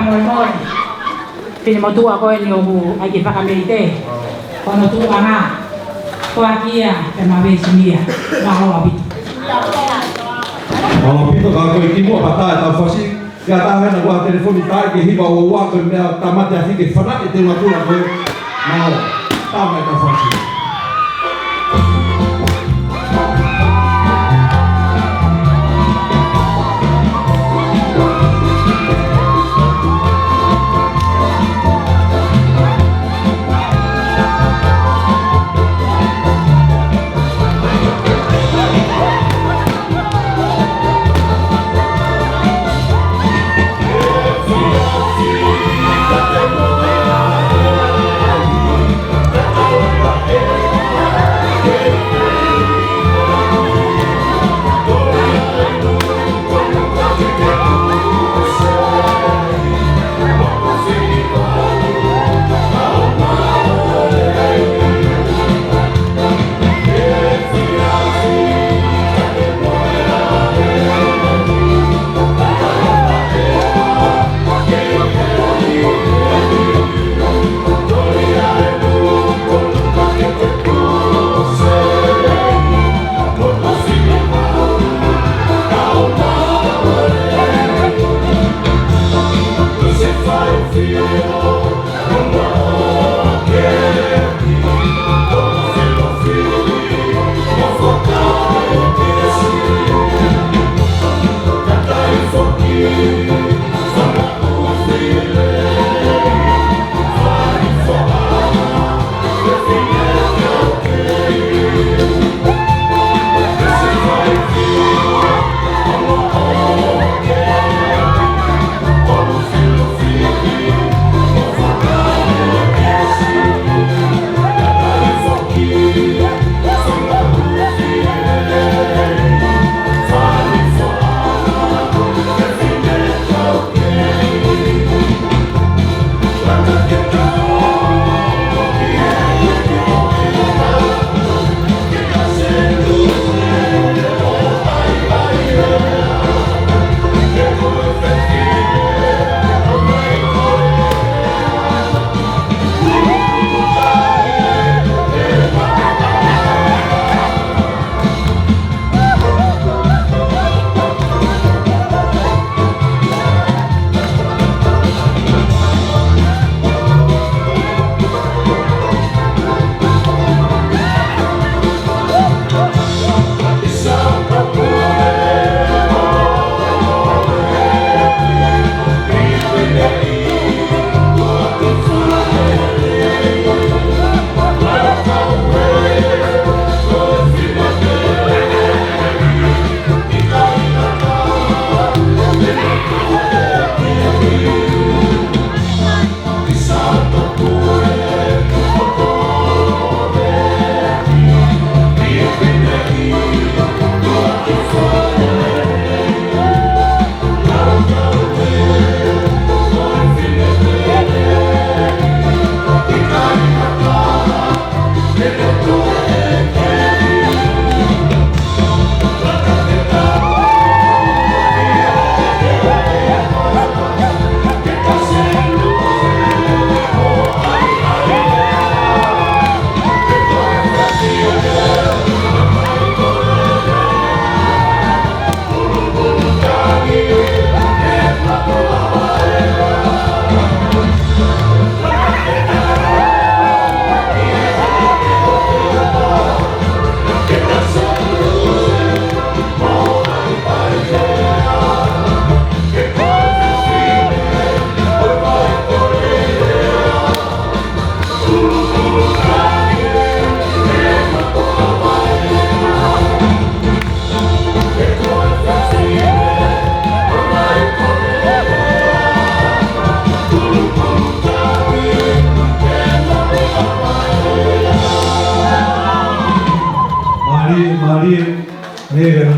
moi moi. Pini mo tua ko ni o ai ke whakamerite. Kono tu anga. Ko akia te mawesi mia. Ma ho abitu. Ang pito ka ko iki mo pata ta fasi ya ta hena wa telefoni ta ke hiba o wa ko me ta mate afi ke fana e te ngatu la ko ma ta me ta fasi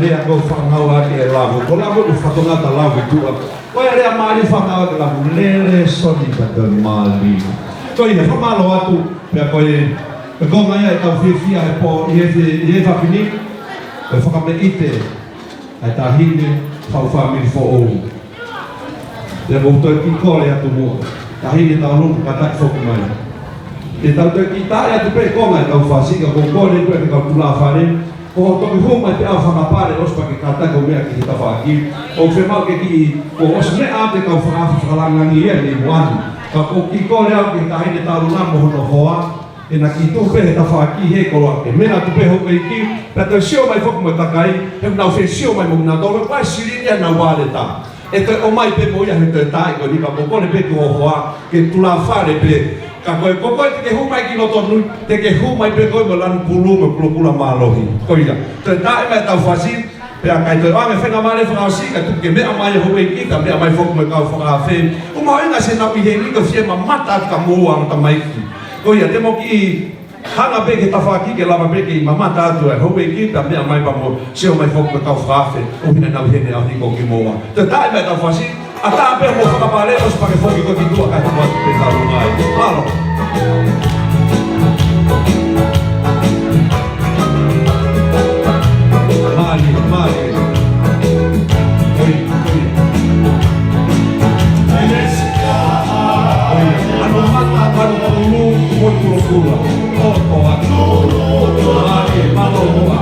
le ako whangau ake e lavu. Ko lavu u whakongata lavu tua. Ko e rea maari whangau ake lavu. Lere soni kata maali. Ko i he whamalo atu. Pea ko e konga ia e tau whiwhia he po i he whapini. E whakame ite. E ta hine whau whamiri fo ou. Te mo to ki kole atu mo. Ta hini ta lu ka ta fo ki mai. Te ta to ki ta ya tu pe ko mai ka fasi ka ko kole pe ka kula fare. Ko to ki homa te afa na pare os pa ki ka ta ko mea ki ta fa ki. O fe mal ke ki ko os me a te ka fa fa la ngi e ni wan. Ka ko ki kole au ki ta hini ta lu na mo no hoa. E na ki tu pe ta fa ki he ko ke mena tu pe ho pe ki pa to sio mai fo mo ta kai he na fe sio mai mo na do pa siri ya na wale ta e to o mai pe mo ya he to ta ko ni ka ko ne pe ko hoa ke tu la fare pe ka ko te ke hu mai ki no to nu te ke hu mai pe ko mo lan pulu mo pulu ma lo hi ko ya to ta e ta fa si pe a kai to a me fe na male fa si ka tu ke me a mai ho pe ki ka me a mai fo mo ka fa fe o mai na se na pi he ni ko fie ma mata ka mo ang ta mai ki ko ia te mo ki hanga pe ke tawhaki ke lava pe ke mama tātua e hope ki ta mea mai pa mo seo mai whoku ka whawhawhe o hina nau hene au hiko ki moa te tae mai tawhasi a tā pe mo whakapare os pa ke whoki ko ki tua kai tamo atu pe taru ngai malo Mali oi ano mata paru paru mo kula o o mali malo moa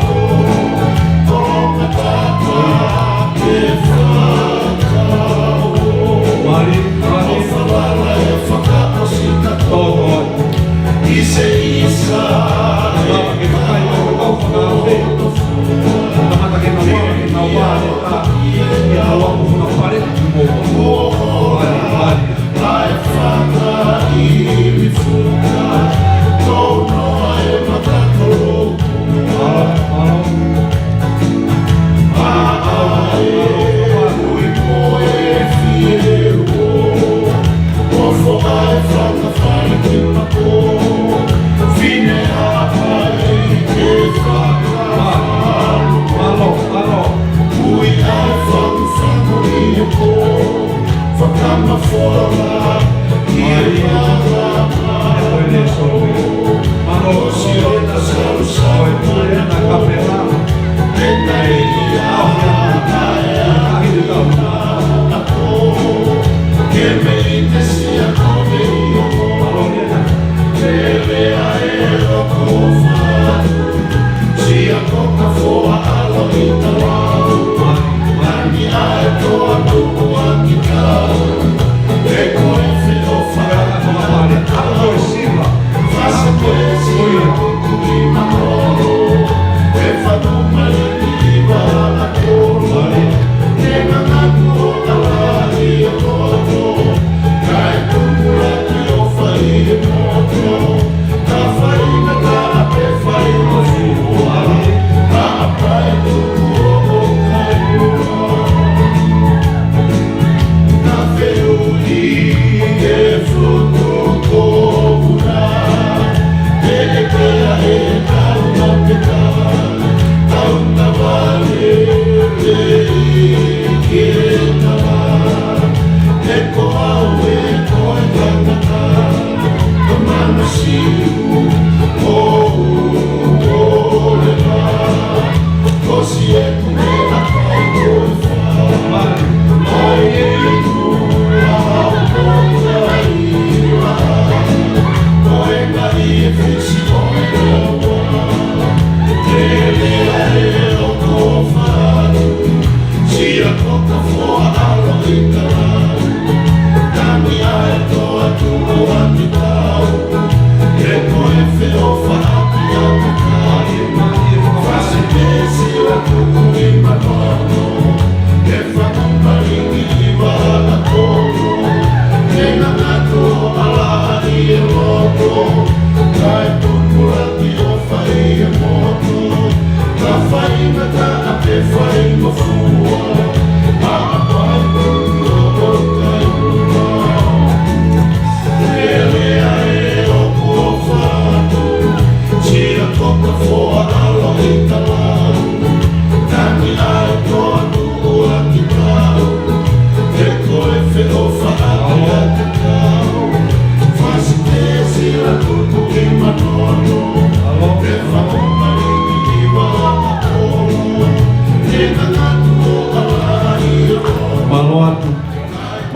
mali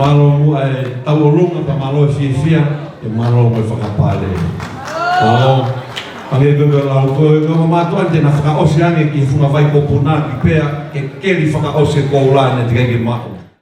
Malo mua e taurunga pa malo e fia e malo mo whakapale. Ange gogo lau ko matua te na whakaose ange ki whunga vai ko puna ki pea ke keri whakaose ko ula ne te kei mako.